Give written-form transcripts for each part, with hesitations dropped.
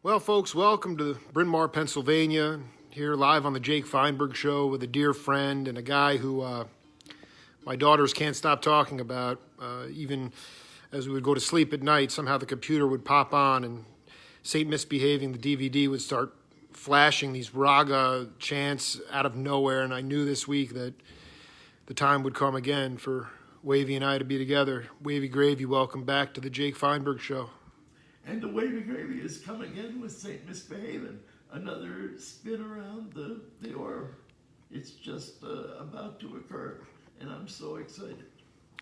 Well, folks, welcome to Bryn Mar, Pennsylvania. Here live on the Jake Feinberg Show with a dear friend and a guy who my daughters can't stop talking about. Even as we would go to sleep at night, somehow the computer would pop on and Saint Misbehaving, the DVD, would start flashing these raga chants out of nowhere. And I knew this week that the time would come again for Wavy and I to be together. Wavy Gravy, welcome back to the Jake Feinberg Show. And the Wavy Gravy is coming in with Saint Misbehaving, another spin around the orb. It's just about to occur, and I'm so excited.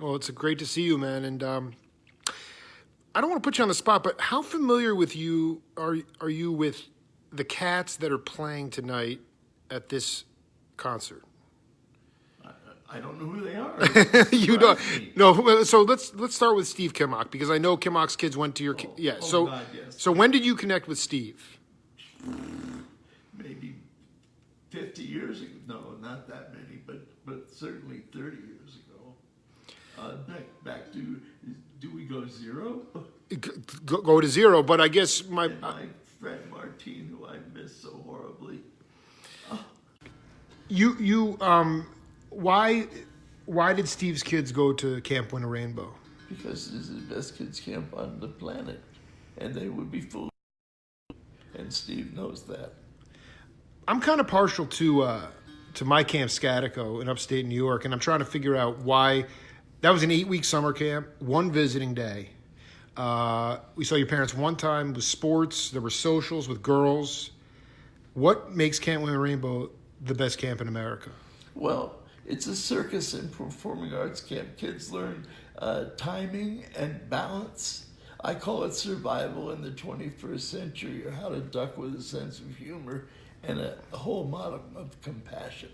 Well, it's great to see you, man. And I don't want to put you on the spot, but how familiar with you are you with the cats that are playing tonight at this concert? I don't know who they are. You don't. No. So let's start with Steve Kimmock, because I know Kimmock's kids went to your. God, yes. So when did you connect with Steve? Maybe 50 years ago. No, not that many, but certainly 30 years ago. Back to, do we go zero? Go to zero, but I guess My friend Martine, who I miss so horribly. Why did Steve's kids go to Camp Win a Rainbow? Because this is the best kids camp on the planet, and they would be fooled. And Steve knows that. I'm kind of partial to my camp Scatico in upstate New York, and I'm trying to figure out why. That was an 8-week summer camp, one visiting day. We saw your parents one time with sports. There were socials with girls. What makes Camp Win a Rainbow the best camp in America? Well, it's a circus and performing arts camp. Kids learn timing and balance. I call it survival in the 21st century, or how to duck with a sense of humor and a whole modicum of compassion.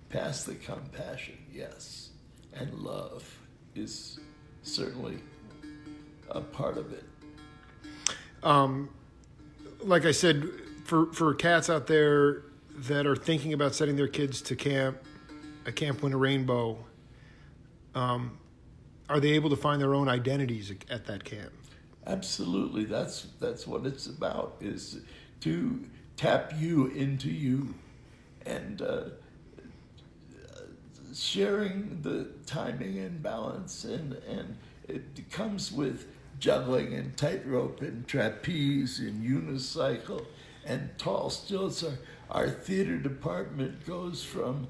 Past the compassion, yes. And love is certainly a part of it. Like I said, for cats out there that are thinking about sending their kids to Camp Win a Rainbow, are they able to find their own identities at that camp? Absolutely. That's what it's about, is to tap you into you, and sharing the timing and balance, and it comes with juggling and tightrope and trapeze and unicycle and tall stilts. Our theater department goes from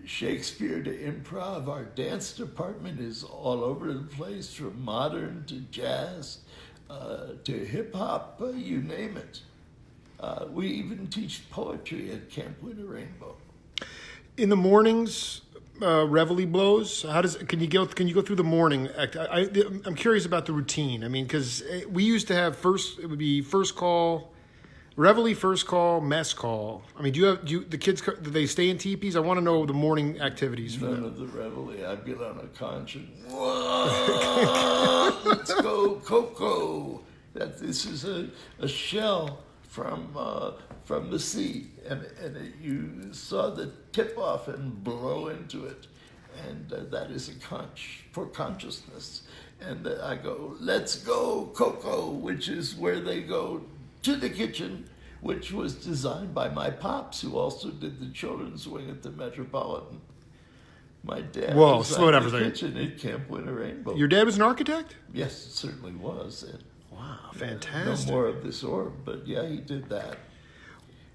Shakespeare to improv. Our dance department is all over the place, from modern to jazz to hip hop, you name it. We even teach poetry at Camp Win a Rainbow. In the mornings, reveille blows. Can you go through the morning act? I'm curious about the routine. I mean, because we used to have it would be first call, reveille, first call, mess call. I mean, do the kids, do they stay in teepees? I want to know the morning activities for them. None of the reveille. I get on a conch and let's go, Coco. This is a shell from the sea, and you saw the tip off and blow into it, and that is a conch for consciousness. And I go, let's go, Coco, which is where they go to the kitchen, which was designed by my pops, who also did the children's wing at the Metropolitan. My dad designed the kitchen at Camp Win a Rainbow. Your dad was an architect? Yes, it certainly was. And wow, fantastic. no more of this orb, but yeah, he did that.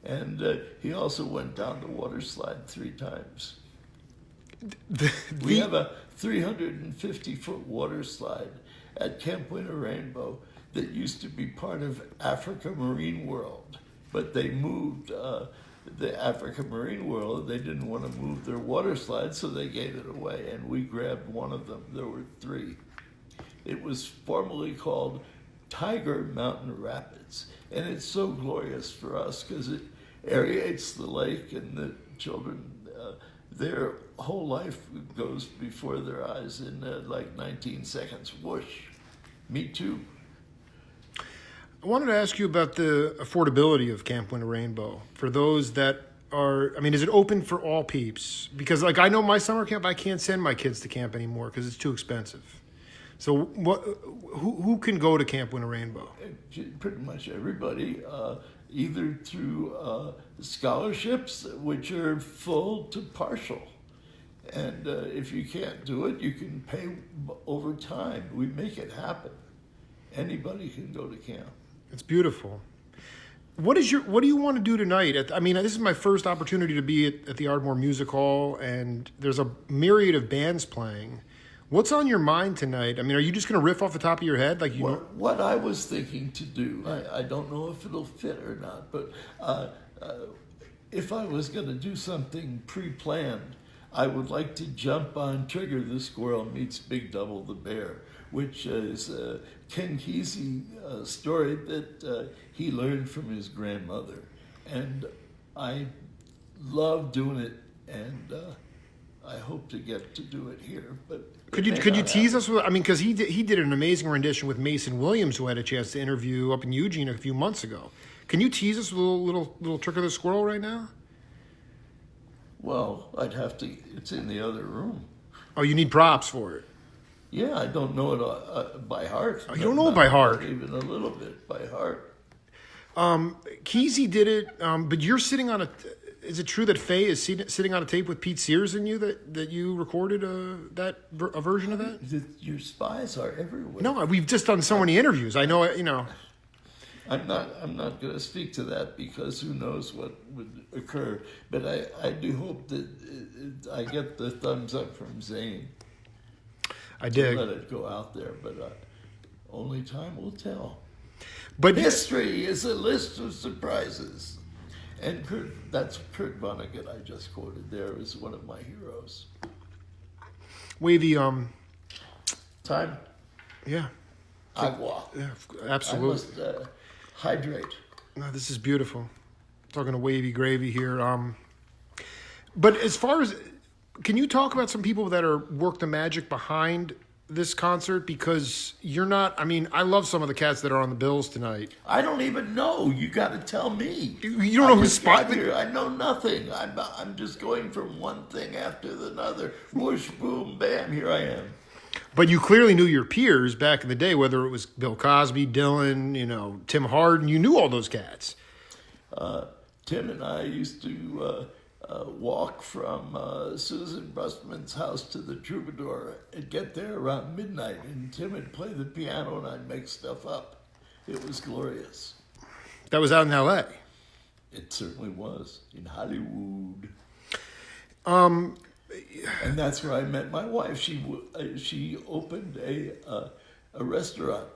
And he also went down the water slide 3 times. We have a 350-foot water slide at Camp Win a Rainbow that used to be part of Africa Marine World, but they moved the Africa Marine World. They didn't want to move their water slide, so they gave it away, and we grabbed one of them. There were 3. It was formerly called Tiger Mountain Rapids, and it's so glorious for us because it aerates the lake, and the children, their whole life goes before their eyes in like 19 seconds. Whoosh. Me too. I wanted to ask you about the affordability of Camp Win a Rainbow for those that are. I mean, is it open for all peeps? Because, like, I know my summer camp, I can't send my kids to camp anymore because it's too expensive. So what? Who can go to Camp Winter Rainbow? Pretty much everybody, either through scholarships, which are full to partial. And if you can't do it, you can pay over time. We make it happen. Anybody can go to camp. It's beautiful. What do you want to do tonight? I mean, this is my first opportunity to be at the Ardmore Music Hall, and there's a myriad of bands playing. What's on your mind tonight? I mean, are you just going to riff off the top of your head like you? What I was thinking to do, I don't know if it'll fit or not, but if I was going to do something pre-planned, I would like to jump on Trigger the Squirrel Meets Big Double the Bear, which is Ken Kesey's story that he learned from his grandmother. And I love doing it, and I hope to get to do it here. But could you tease us with? I mean, because he did an amazing rendition with Mason Williams, who I had a chance to interview up in Eugene a few months ago. Can you tease us with a little Trick of the Squirrel right now? Well, I'd have to. It's in the other room. Oh, you need props for it. Yeah, I don't know it by heart. Oh, you don't know it by heart? Not even a little bit by heart. Kesey did it, but you're sitting on a. Is it true that Faye is sitting on a tape with Pete Sears and you that you recorded a version of that? Your spies are everywhere. No, we've just done so many interviews. I know, you know. I'm not going to speak to that because who knows what would occur. But I do hope that I get the thumbs up from Zane. I dig. Let it go out there, but only time will tell. But history is a list of surprises. And that's Kurt Vonnegut I just quoted there is one of my heroes. Wavy, Time? Yeah. Agua. Yeah, absolutely. I must hydrate. No, this is beautiful. Talking to Wavy Gravy here. But as far as, can you talk about some people that are work the magic behind this concert? Because you're not, I mean, I love some of the cats that are on the bills tonight. I don't even know. You got to tell me. You don't know who's here. I know nothing. I'm just going from one thing after another. Whoosh, boom, bam, here I am. But you clearly knew your peers back in the day, whether it was Bill Cosby, Dylan, Tim Hardin. You knew all those cats. Tim and I used to walk from Susan Brustman's house to the Troubadour and get there around midnight. And Tim would play the piano and I'd make stuff up. It was glorious. That was out in L.A.? It certainly was, in Hollywood. And that's where I met my wife. She opened a restaurant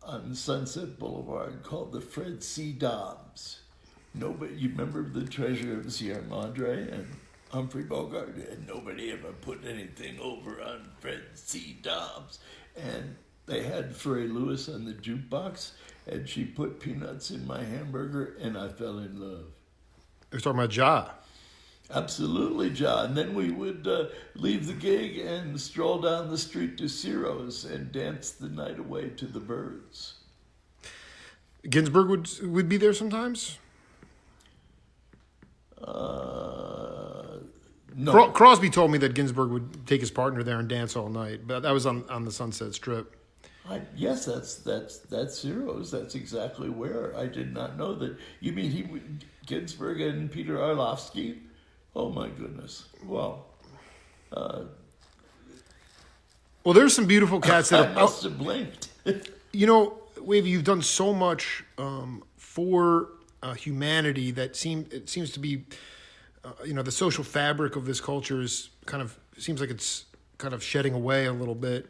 on Sunset Boulevard called the Fred C. Dobbs. Nobody, you remember the Treasure of Sierra Madre and Humphrey Bogart? And nobody ever put anything over on Fred C. Dobbs. And they had Furry Lewis on the jukebox, and she put peanuts in my hamburger, and I fell in love. You're talking about Ja. Absolutely, John. And then we would leave the gig and stroll down the street to Ciro's and dance the night away to the Birds. Ginsberg would be there sometimes? No. Crosby told me that Ginsberg would take his partner there and dance all night, but that was on the Sunset Strip. Yes, that's Ciro's. That's exactly where. I did not know that. You mean Ginsberg and Peter Arlovsky? Oh my goodness! Well, there's some beautiful cats that I must have blinked. Wavy, you've done so much for humanity that seems to be, the social fabric of this culture seems like it's kind of shedding away a little bit.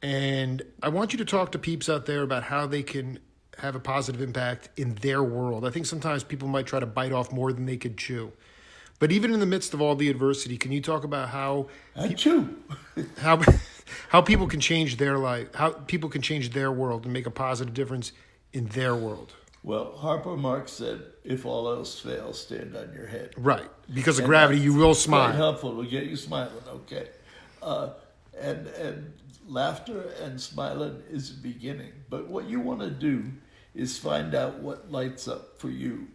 And I want you to talk to peeps out there about how they can have a positive impact in their world. I think sometimes people might try to bite off more than they could chew. But even in the midst of all the adversity, can you talk about how how people can change their life, how people can change their world and make a positive difference in their world? Well, Harpo Marx said, "If all else fails, stand on your head." Right, because of gravity, you will smile. Quite helpful to get you smiling. Okay, and laughter and smiling is the beginning. But what you want to do is find out what lights up for you.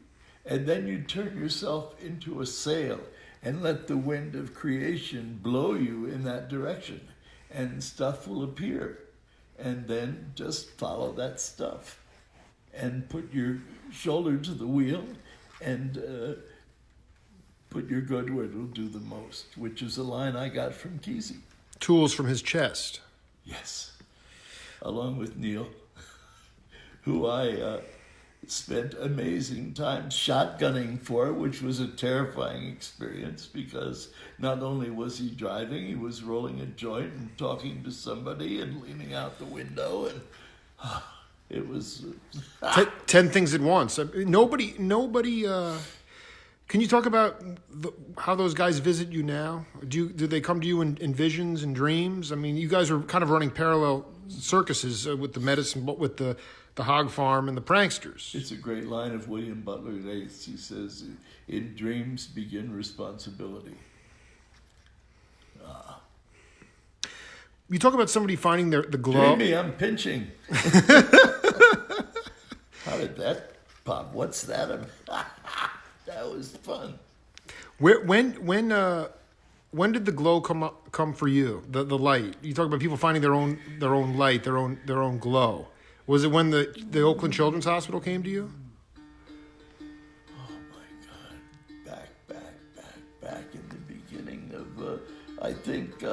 And then you turn yourself into a sail and let the wind of creation blow you in that direction. And stuff will appear. and then just follow that stuff and put your shoulder to the wheel and put your good where it'll do the most, which is a line I got from Kesey. Tools from his chest. Yes. Along with Neil, who I spent amazing time shotgunning for, which was a terrifying experience because not only was he driving, he was rolling a joint and talking to somebody and leaning out the window, and it was 10 things at once. I mean, nobody. Can you talk about how those guys visit you now? Do they come to you in visions and dreams? I mean, you guys are kind of running parallel circuses with the medicine, with the hog farm and the pranksters. It's a great line of William Butler Yeats. He says, "In dreams begin responsibility." You talk about somebody finding the glow. Jamie, I'm pinching. How did that pop? What's that about? That was fun. When did the glow come for you? The light. You talk about people finding their own light, their own glow. Was it when the Oakland Children's Hospital came to you? Oh my God! Back in the beginning of I think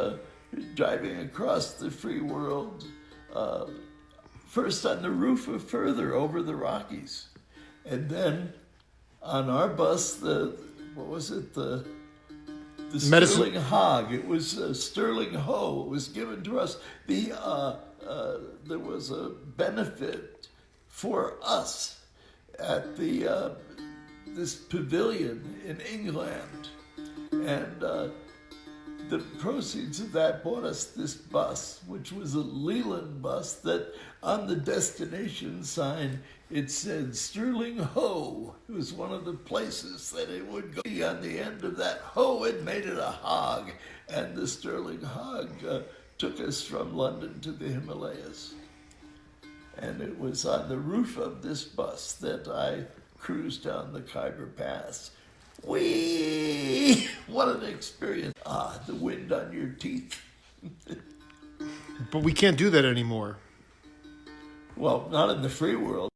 driving across the free world. First on the roof of Further over the Rockies, and then on our bus, the Sterling Hog. It was Sterling Ho. It was given to us. There was a benefit for us at this pavilion in England, and the proceeds of that bought us this bus, which was a Leland bus that on the destination sign it said Sterling Ho. It was one of the places that it would go. On the end of that ho, it made it a hog, and the Sterling Hog took us from London to the Himalayas. And it was on the roof of this bus that I cruised down the Khyber Pass. Whee! What an experience. The wind on your teeth. But we can't do that anymore. Well, not in the free world.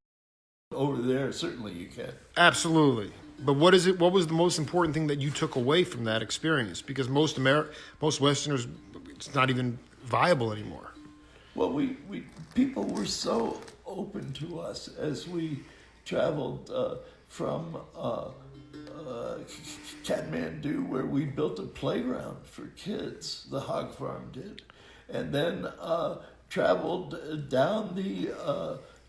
Over there, certainly you can. Absolutely. But what is it? What was the most important thing that you took away from that experience? Because most Westerners, it's not even viable anymore. Well, people were so open to us as we traveled from Kathmandu, where we built a playground for kids. The hog farm did, and then traveled down the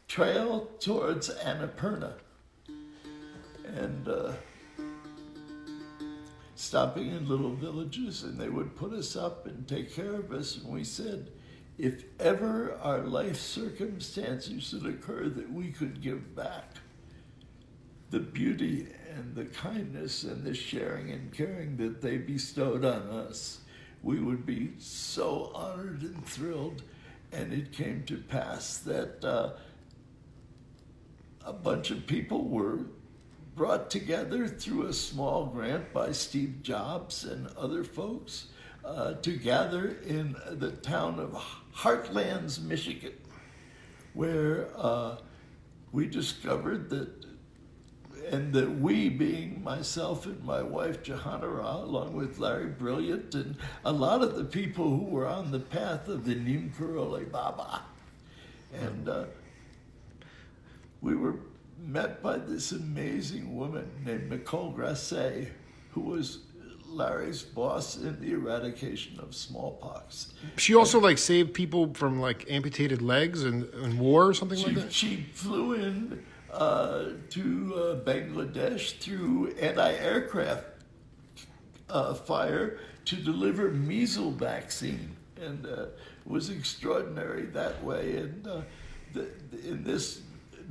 trail towards Annapurna, and stopping in little villages, and they would put us up and take care of us. And we said, if ever our life circumstances should occur that we could give back, the beauty and the kindness and the sharing and caring that they bestowed on us, we would be so honored and thrilled. And it came to pass that a bunch of people were brought together through a small grant by Steve Jobs and other folks to gather in the town of Heartlands, Michigan, where we discovered that we, being myself and my wife Jahanara, along with Larry Brilliant and a lot of the people who were on the path of the Neem Karole Baba, and we were met by this amazing woman named Nicole Grasset, who was Larry's boss in the eradication of smallpox. She also saved people from amputated legs in war or something like that? She flew in to Bangladesh through anti-aircraft fire to deliver measles vaccine, and was extraordinary that way. And in this,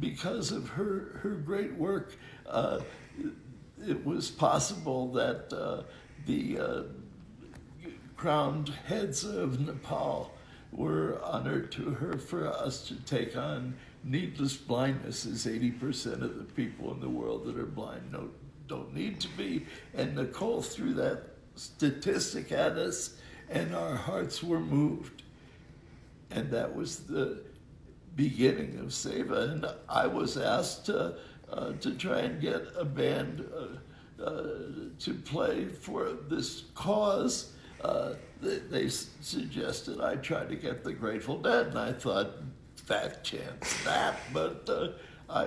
because of her great work, it was possible that the crowned heads of Nepal were honored for us to take on needless blindness, as 80% of the people in the world that are blind don't need to be. And Nicole threw that statistic at us, and our hearts were moved. And that was the beginning of Seva. And I was asked to try and get a band to play for this cause. They suggested I try to get the Grateful Dead, and I thought, fat chance that, but I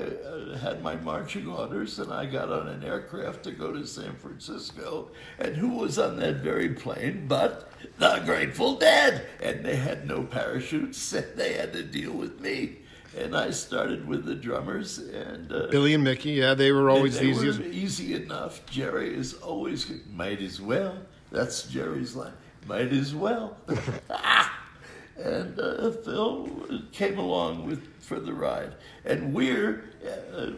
had my marching orders, and I got on an aircraft to go to San Francisco, and who was on that very plane but the Grateful Dead? And they had no parachutes, and they had to deal with me. And I started with the drummers, and Billy and Mickey, yeah, they were always they easy. were easy enough. Jerry is always, might as well. That's Jerry's line, might as well. And Phil came along for the ride. And Weir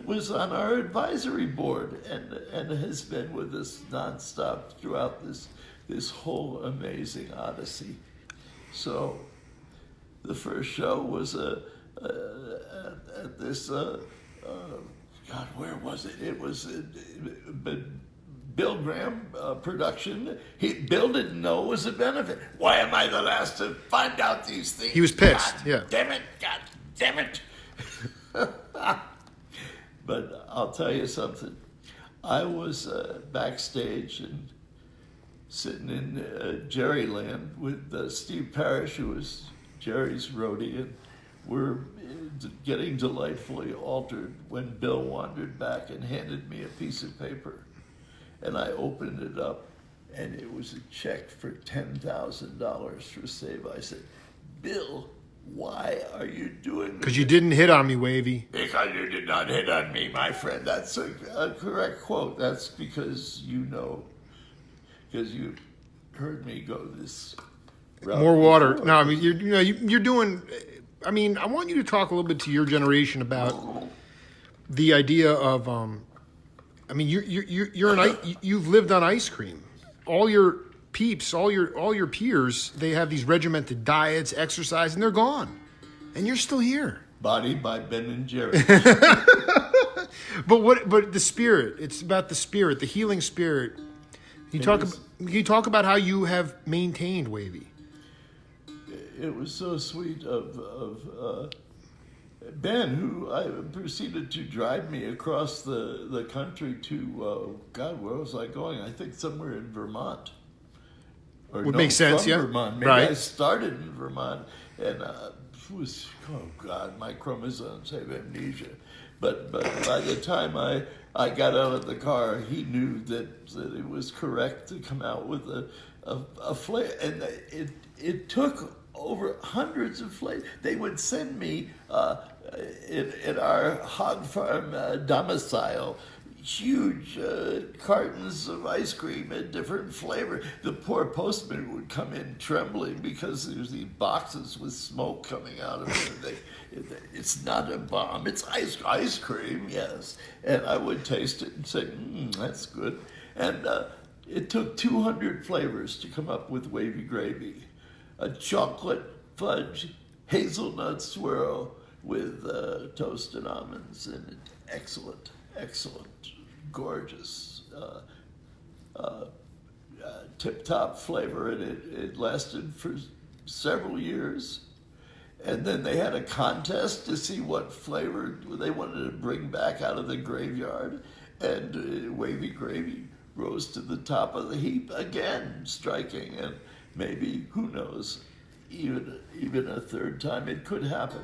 was on our advisory board and has been with us nonstop throughout this whole amazing odyssey. So the first show was at this, God, where was it? It was Bill Graham production. Bill didn't know it was a benefit. Why am I the last to find out these things? He was pissed, yeah. God damn it. But I'll tell you something. I was backstage and sitting in Jerryland with Steve Parrish, who was Jerry's roadie, and we're getting delightfully altered when Bill wandered back and handed me a piece of paper. And I opened it up, and it was a check for $10,000 for Save. I said, Bill, why are you doing this? Because you didn't hit on me, Wavy. Because you did not hit on me, my friend. That's a correct quote. That's because you heard me go this route. More water. before. No, I mean, you're doing, I mean, I want you to talk a little bit to your generation about the idea of, I mean, you've lived on ice cream. All your peeps, all your peers, they have these regimented diets, exercise, and they're gone, and you're still here. Body by Ben and Jerry. But the spirit. It's about the spirit, the healing spirit. Can you talk about how you have maintained Wavy? It was so sweet of Ben, who I proceeded to drive me across the country to, God, where was I going? I think somewhere in Vermont. Would make sense, from yeah. Vermont. Maybe Right. I started in Vermont, and was, oh God, my chromosomes have amnesia. But by the time I got out of the car, he knew that it was correct to come out with a flavor, and it took over hundreds of flavors. They would send me in our hog farm domicile huge cartons of ice cream in different flavor. The poor postman would come in trembling because there's these boxes with smoke coming out of it. It's not a bomb, it's ice cream, yes. And I would taste it and say, that's good. And it took 200 flavors to come up with Wavy Gravy. A chocolate fudge hazelnut swirl with toasted almonds in it. Excellent, gorgeous, tip-top flavor, and it lasted for several years. And then they had a contest to see what flavor they wanted to bring back out of the graveyard, and Wavy Gravy rose to the top of the heap again, striking, and maybe, who knows, even a third time it could happen.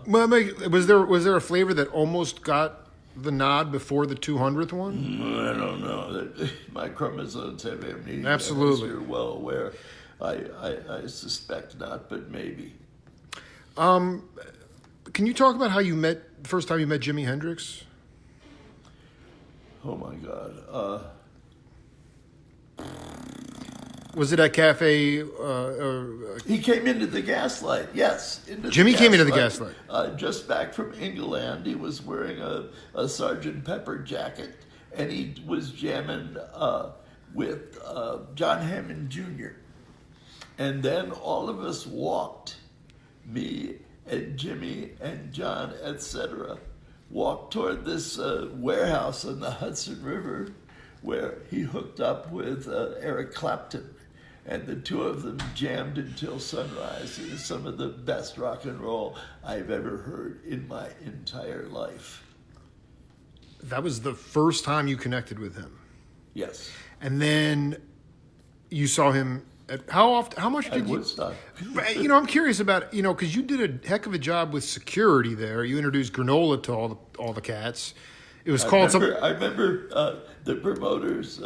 Was there a flavor that almost got the nod before the 200th one? I don't know. My chromosomes have amnesia. Absolutely. As you're well aware. I suspect not, but maybe. Can you talk about how you met, the first time you met Jimi Hendrix? Oh my God. Was it at Cafe? He came into the Gaslight, yes. Jimmy came into the Gaslight. Just back from England. He was wearing a Sgt. Pepper jacket, and he was jamming with John Hammond Jr. And then all of us walked, me and Jimmy and John, etc., walked toward this warehouse on the Hudson River where he hooked up with Eric Clapton. and the two of them jammed until sunrise. It is some of the best rock and roll I've ever heard in my entire life. That was the first time you connected with him. Yes. And then you saw him at how much did At you? Woodstock. I'm curious about, because you did a heck of a job with security there. You introduced granola to all the cats. It was called something. I remember the promoters,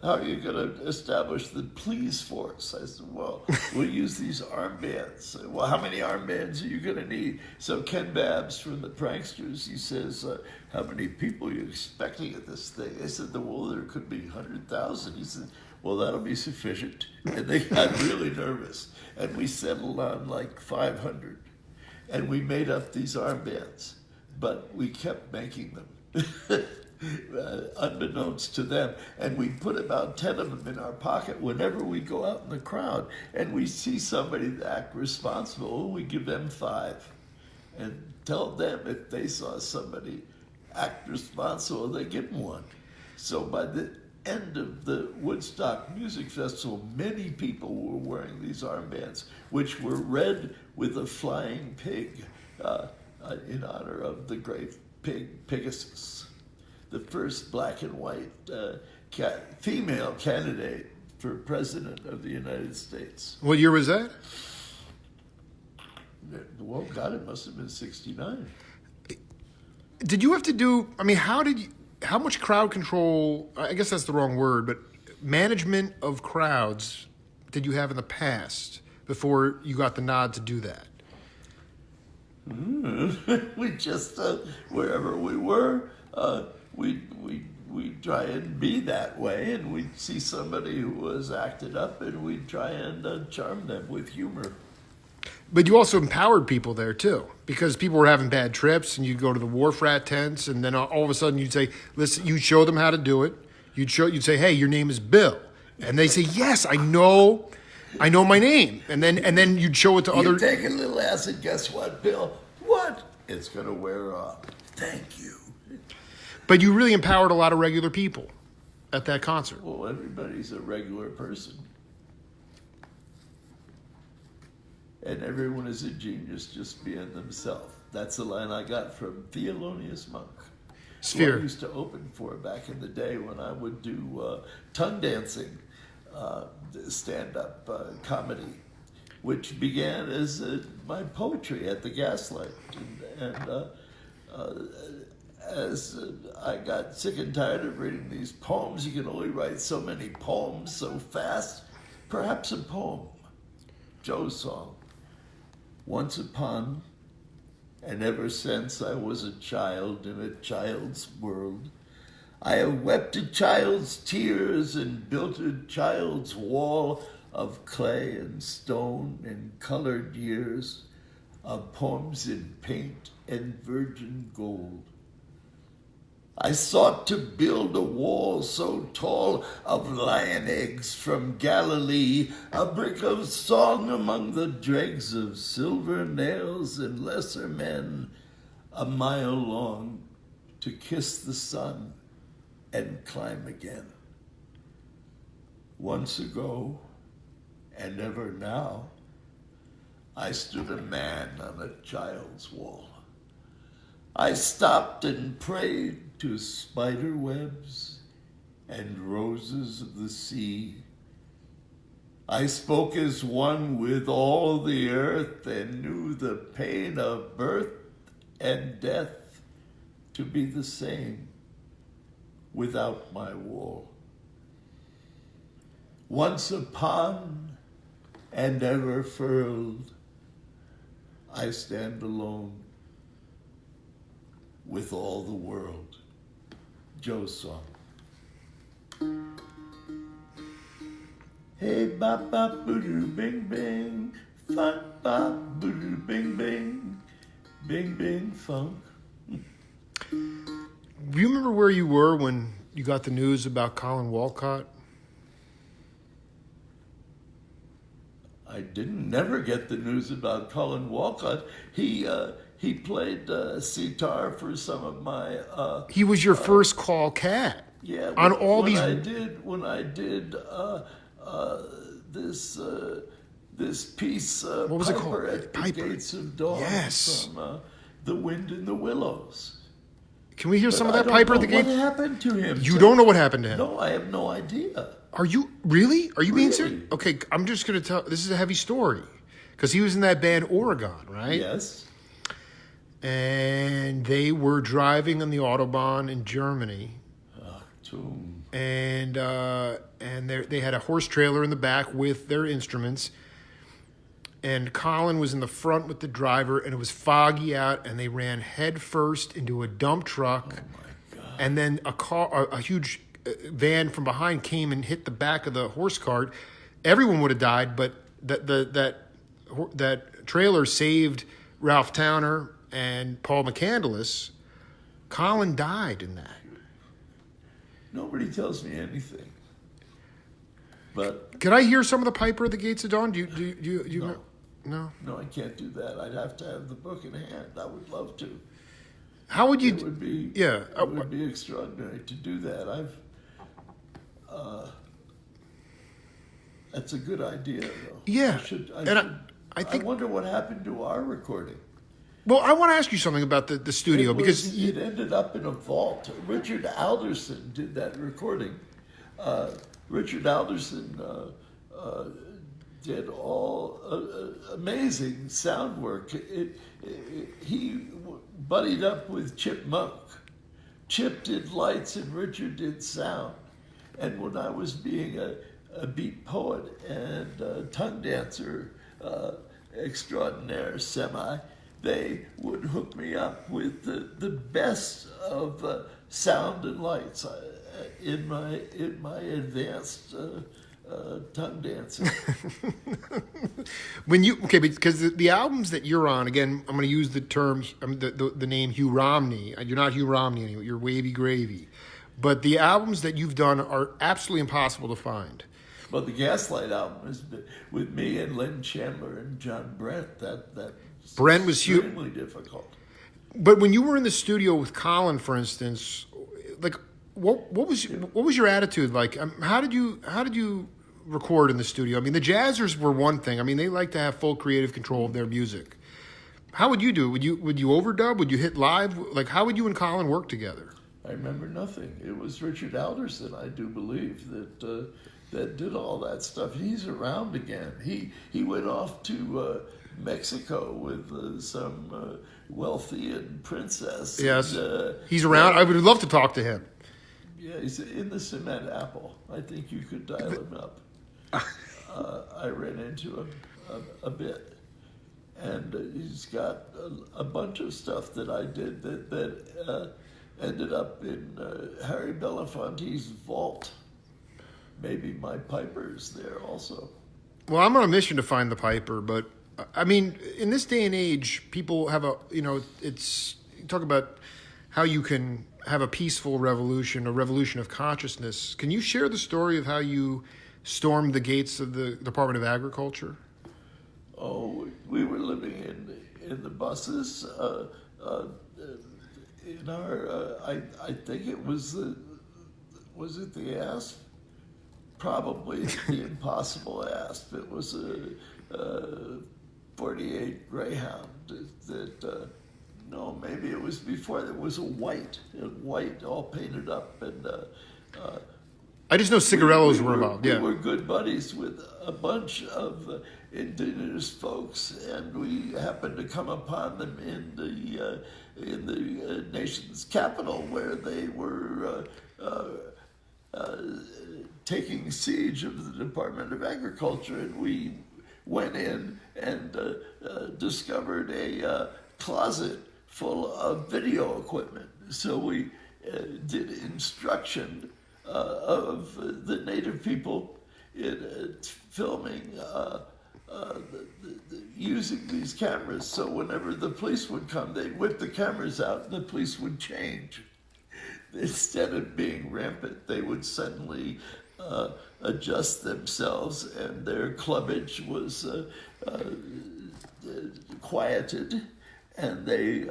how are you going to establish the police force? I said, well, we'll use these armbands. Well, how many armbands are you going to need? So Ken Babbs from the Pranksters, he says, how many people are you expecting at this thing? I said, well, there could be 100,000. He said, well, that'll be sufficient. And they got really nervous. And we settled on like 500. And we made up these armbands. But we kept making them. Unbeknownst to them, and we put about 10 of them in our pocket whenever we go out in the crowd and we see somebody act responsible. We give them 5 and tell them if they saw somebody act responsible, they give them 1. So by the end of the Woodstock Music Festival, many people were wearing these armbands, which were red with a flying pig in honor of the great pig Pegasus, the first black and white female candidate for president of the United States. What year was that? Well, God, it must have been 69. Did you have to do? I mean, how much crowd control? I guess that's the wrong word, but management of crowds did you have in the past before you got the nod to do that? We just wherever we were, we try and be that way, and we'd see somebody who was acted up, and we'd try and charm them with humor. But you also empowered people there too, because people were having bad trips, and you'd go to the wharf rat tents, and then all of a sudden you'd say, "Listen," you'd show them how to do it. You'd say, "Hey, your name is Bill," and they say, "Yes, I know my name," and then you'd show it to other. You take a little acid, guess what, Bill? What? It's going to wear off. Thank you. But you really empowered a lot of regular people at that concert. Well, everybody's a regular person. And everyone is a genius just being themselves. That's the line I got from Thelonious Monk. Sphere. Who I used to open for back in the day when I would do tongue dancing, stand-up comedy, which began as my poetry at the Gaslight. And as I got sick and tired of reading these poems, you can only write so many poems so fast. Perhaps a poem, Joe's song. Once upon, and ever since I was a child in a child's world, I have wept a child's tears and built a child's wall of clay and stone and colored years, of poems in paint and virgin gold. I sought to build a wall so tall of lion eggs from Galilee, a brick of song among the dregs of silver nails and lesser men, a mile long to kiss the sun and climb again. Once ago, and ever now, I stood a man on a child's wall. I stopped and prayed to spider webs and roses of the sea. I spoke as one with all the earth and knew the pain of birth and death to be the same without my wall. Once upon and ever furled, I stand alone with all the world. Joe's song. Hey bop bop boo doo bing bing, funk bop boo doo bing bing, bing bing funk. Do you remember where you were when you got the news about Colin Walcott? I didn't never get the news about Colin Walcott. He played sitar for some of my. He was your first call cat. Yeah. On all when these. When I did this piece, what was it called? At the Piper. Gates of Dawn, Yes. from The Wind in the Willows. Can we hear some of But that I Piper don't at the know Gates? what happened to him. You don't know what happened to him? No, I have no idea. Are you really? Are you being Really? serious? Okay, I'm just going to tell. This is a heavy story because he was in that band Oregon, right? Yes. And they were driving on the Autobahn in Germany, Tomb. and they had a horse trailer in the back with their instruments. And Colin was in the front with the driver, and it was foggy out, and they ran head first into a dump truck. Oh my God. And then a huge van from behind came and hit the back of the horse cart. Everyone would have died, but that trailer saved Ralph Towner and Paul McCandless. Colin died in that. Nobody tells me anything. But Can I hear some of the Piper at the Gates of Dawn? Do you No. No? no, I can't do that. I'd have to have the book in hand. I would love to. How would you? It would be Yeah. It would be extraordinary to do that. That's a good idea, though. Yeah. I think. wonder what happened to our recording. Well, I want to ask you something about the studio because It ended up in a vault. Richard Alderson did that recording. Richard Alderson did all amazing sound work. He buddied up with Chip Monk. Chip did lights and Richard did sound. And when I was being a beat poet and tongue dancer extraordinaire, they would hook me up with the best of sound and lights in my advanced tongue dancing. because the albums that you're on, again, I'm going to use the term, the name Hugh Romney. You're not Hugh Romney anymore. You're Wavy Gravy. But the albums that you've done are absolutely impossible to find. Well, the Gaslight album is with me and Len Chandler and John Brent. That Brent was huge. extremely difficult. But when you were in the studio with Colin, for instance, like what was your attitude like? How did you record in the studio? I mean, the jazzers were one thing. I mean, they like to have full creative control of their music. How would you do? Would you overdub? Would you hit live? Like, how would you and Colin work together? I remember nothing. It was Richard Alderson, I do believe, that did all that stuff. He's around again. He went off to Mexico with some wealthy princess. Yes, And, he's around. I would love to talk to him. yeah, he's in the cement apple. I think you could dial him up. I ran into him a bit. And he's got a bunch of stuff that I did that ended up in Harry Belafonte's vault. Maybe my Piper's there also. Well, I'm on a mission to find the Piper, but I mean, in this day and age, people have it's you talk about how you can have a peaceful revolution, a revolution of consciousness. Can you share the story of how you stormed the gates of the Department of Agriculture? Oh, we were living in the buses. In our, I think it was the Asp? Probably the Impossible Asp. It was a 48 Greyhound that no, maybe it was before. It was a white all painted up, and I just know cigarillos were involved. Yeah, we were good buddies with a bunch of indigenous folks, and we happened to come upon them in the nation's capital, where they were taking siege of the Department of Agriculture, and we went in and discovered a closet full of video equipment. So we did instruction of the native people in filming using these cameras. So whenever the police would come, they'd whip the cameras out and the police would change. Instead of being rampant, they would suddenly adjust themselves, and their clubbage was quieted, and they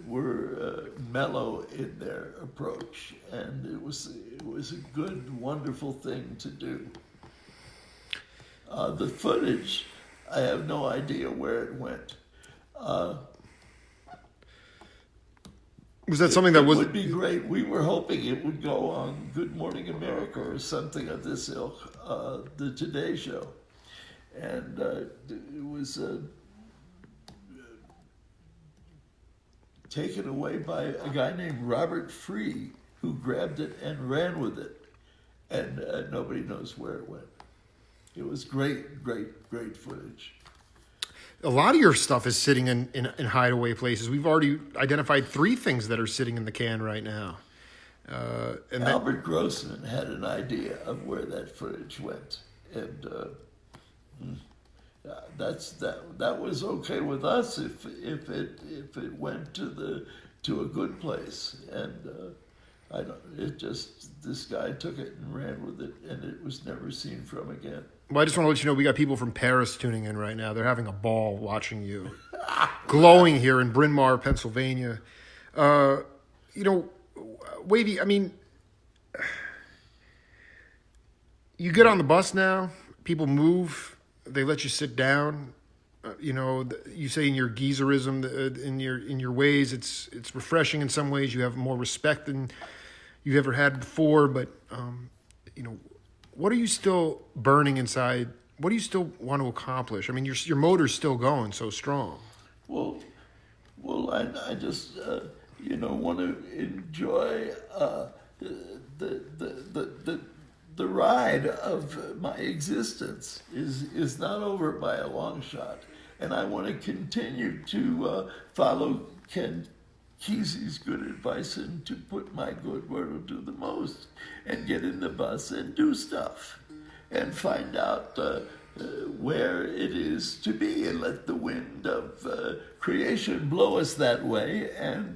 were mellow in their approach, and it was a good, wonderful thing to do. The footage, I have no idea where it went. Was that something that It was... would be great. We were hoping it would go on Good Morning America or something of this ilk, the Today Show. And it was taken away by a guy named Robert Free, who grabbed it and ran with it. And nobody knows where it went. It was great, great, great footage. A lot of your stuff is sitting in hideaway places. We've already identified 3 things that are sitting in the can right now. Albert Grossman had an idea of where that footage went, and that was okay with us if it went to a good place. And this guy took it and ran with it, and it was never seen from again. Well, I just want to let you know we got people from Paris tuning in right now. They're having a ball watching you. Glowing here in Bryn Mar, Pennsylvania. Wavy, I mean, you get on the bus now, people move, they let you sit down. You say in your geezerism, in your ways, it's refreshing in some ways. You have more respect than you've ever had before, but what are you still burning inside? What do you still want to accomplish? I mean, your motor's still going so strong. Well, I just want to enjoy the ride of my existence is not over by a long shot, and I want to continue to follow Ken Kesey's good advice and to put my good where it'll do the most, and get in the bus and do stuff and find out where it is to be, and let the wind of creation blow us that way, and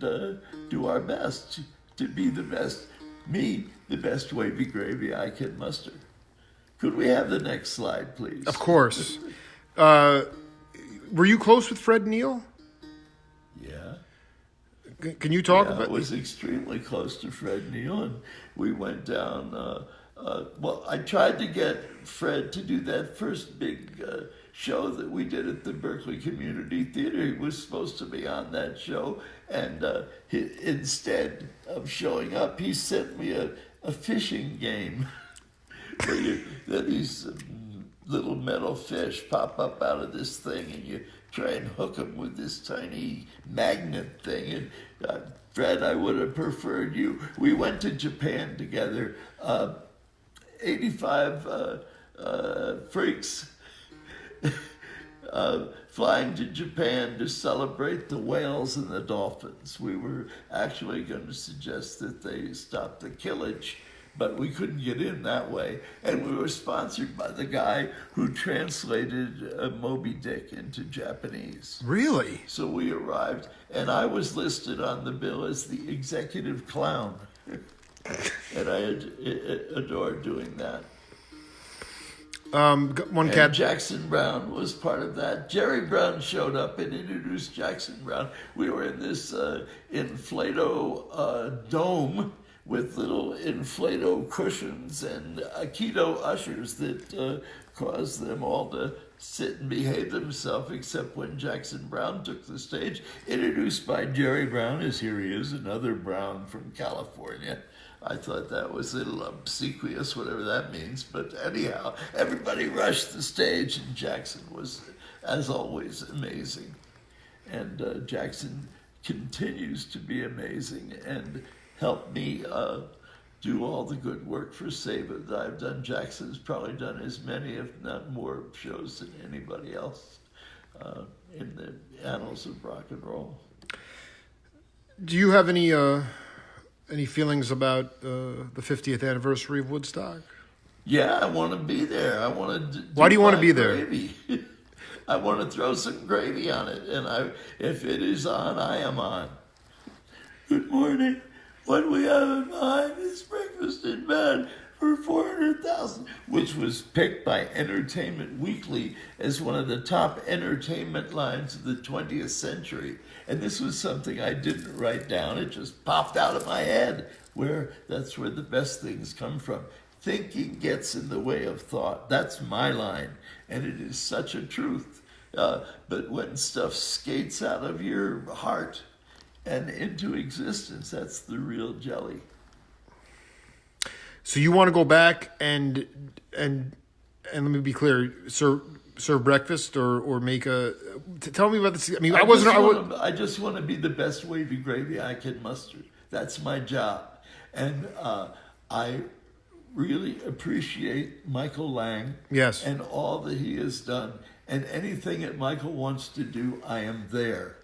do our best to be the best, the best Wavy Gravy I can muster. Could we have the next slide, please? Of course. Were you close with Fred Neil? Yeah. Can you talk about? I was extremely close to Fred Neil, and we went down. I tried to get Fred to do that first big show that we did at the Berkeley Community Theater. He was supposed to be on that show, and instead of showing up, he sent me a fishing game where these little metal fish pop up out of this thing, and you try and hook them with this tiny magnet thing. And Fred, I would have preferred you. We went to Japan together. 85 freaks flying to Japan to celebrate the whales and the dolphins. We were actually going to suggest that they stop the killage, but we couldn't get in that way. And we were sponsored by the guy who translated Moby Dick into Japanese. Really? So we arrived, and I was listed on the bill as the executive clown. And I adored doing that. And Jackson Brown was part of that. Jerry Brown showed up and introduced Jackson Brown. We were in this inflato dome with little inflato cushions and Aikido ushers that caused them all to sit and behave themselves, except when Jackson Brown took the stage, introduced by Jerry Brown, as here he is, another Brown from California. I thought that was a little obsequious, whatever that means. But anyhow, everybody rushed the stage, and Jackson was, as always, amazing. And Jackson continues to be amazing and helped me do all the good work for Save It that I've done. Jackson's probably done as many, if not more, shows than anybody else in the annals of rock and roll. Do you have any feelings about the 50th anniversary of Woodstock? Yeah, I want to be there. I want to. Why do you want to be there? Gravy. I want to throw some gravy on it, and if it is on, I am on. Good morning. What we have in mind is breakfast in bed for 400,000, which was picked by Entertainment Weekly as one of the top entertainment lines of the 20th century. And this was something I didn't write down. It just popped out of my head, that's where the best things come from. thinking gets in the way of thought. That's my line, and it is such a truth. But when stuff skates out of your heart and into existence, that's the real jelly. So you want to go back and let me be clear, serve breakfast or make a. Tell me about this. I mean, I just want to be the best wavy gravy I can muster. That's my job, and I really appreciate Michael Lang. Yes. And all that he has done, and anything that Michael wants to do, I am there.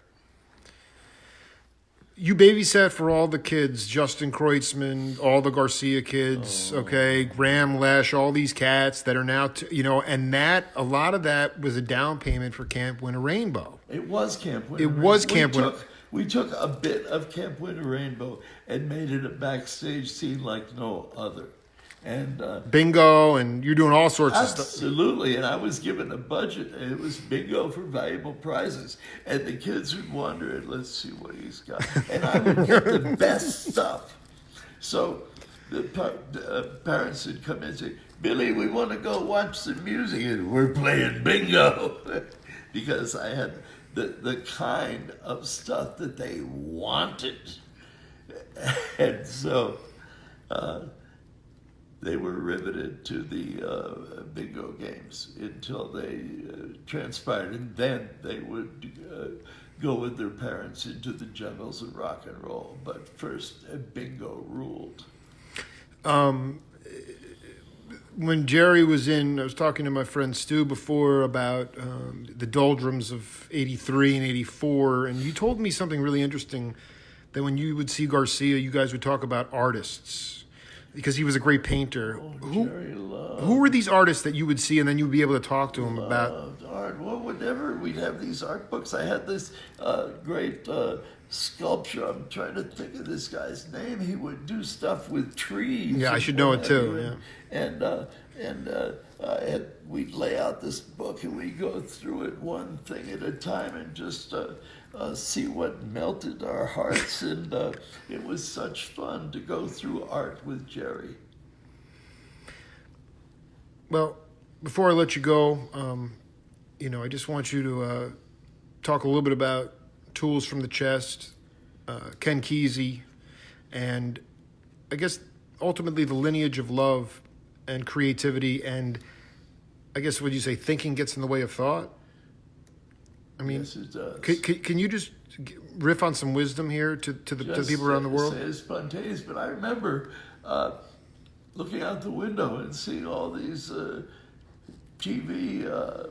You babysat for all the kids, Justin Kreutzmann, all the Garcia kids, okay, Graham Lesh, all these cats that are now, and a lot of that was a down payment for Camp Winter Rainbow. It was Camp Winter. It was Camp Winter. We took a bit of Camp Winter Rainbow and made it a backstage scene like no other. And bingo, and you're doing all sorts of stuff. Absolutely, and I was given a budget, and it was bingo for valuable prizes. And the kids would wander, and let's see what he's got. And I would get the best stuff. So the parents would come in and say, Billy, we want to go watch some music, and we're playing bingo. Because I had the kind of stuff that they wanted. And so they were riveted to the bingo games until they transpired, and then they would go with their parents into the jungles of rock and roll. But first, bingo ruled. When Jerry was in, I was talking to my friend Stu before about the doldrums of 83 and 84, and you told me something really interesting, that when you would see Garcia, you guys would talk about artists. Because he was a great painter. Who were these artists that you would see, and then you would be able to talk to him about? Art. Well, whenever we'd have these art books, I had this great sculpture. I'm trying to think of this guy's name. He would do stuff with trees. Yeah, I should know it too. Yeah. And we'd lay out this book, and we'd go through it one thing at a time, and just see what melted our hearts. And it was such fun to go through art with Jerry. Well, before I let you go, I just want you to talk a little bit about Tools from the Chest, Ken Kesey, and I guess ultimately the lineage of love and creativity, and I guess, would you say thinking gets in the way of thought? I mean, yes, it does. Can you just riff on some wisdom here to the people around the world? It's spontaneous, but I remember looking out the window and seeing all these TV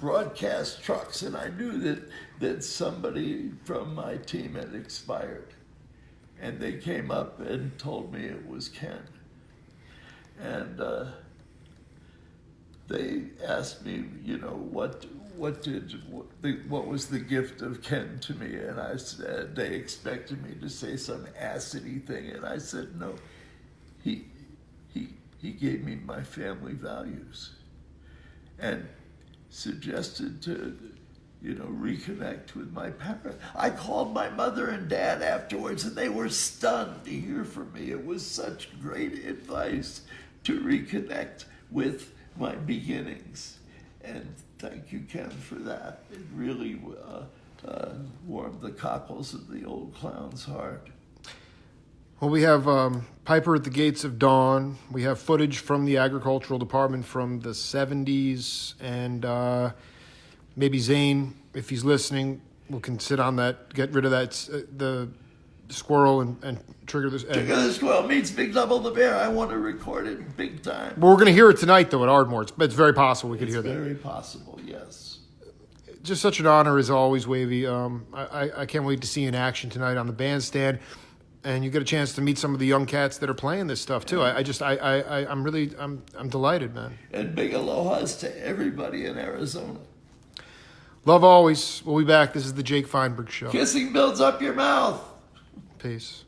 broadcast trucks, and I knew that somebody from my team had expired. And they came up and told me it was Ken. And they asked me, what was the gift of Ken to me? And I said, they expected me to say some acidy thing, and I said, no, he gave me my family values, and suggested to reconnect with my parents. I called my mother and dad afterwards, and they were stunned to hear from me. It was such great advice to reconnect with my beginnings. And thank you, Ken, for that. It really warmed the cockles of the old clown's heart. Well, we have Piper at the Gates of Dawn. We have footage from the Agricultural Department from the 70s. And maybe Zane, if he's listening, can sit on that, get rid of that, the squirrel and trigger this. Trigger the squirrel meets Big Double the Bear. I want to record it big time. Well, we're going to hear it tonight, though, at Ardmore. It's very possible we could hear that. It's very possible, yes. Just such an honor, as always, Wavy. I can't wait to see you in action tonight on the bandstand. And you get a chance to meet some of the young cats that are playing this stuff too. I'm delighted, man. And big aloha's to everybody in Arizona. Love always. We'll be back. This is the Jake Feinberg Show. Kissing builds up your mouth. Peace.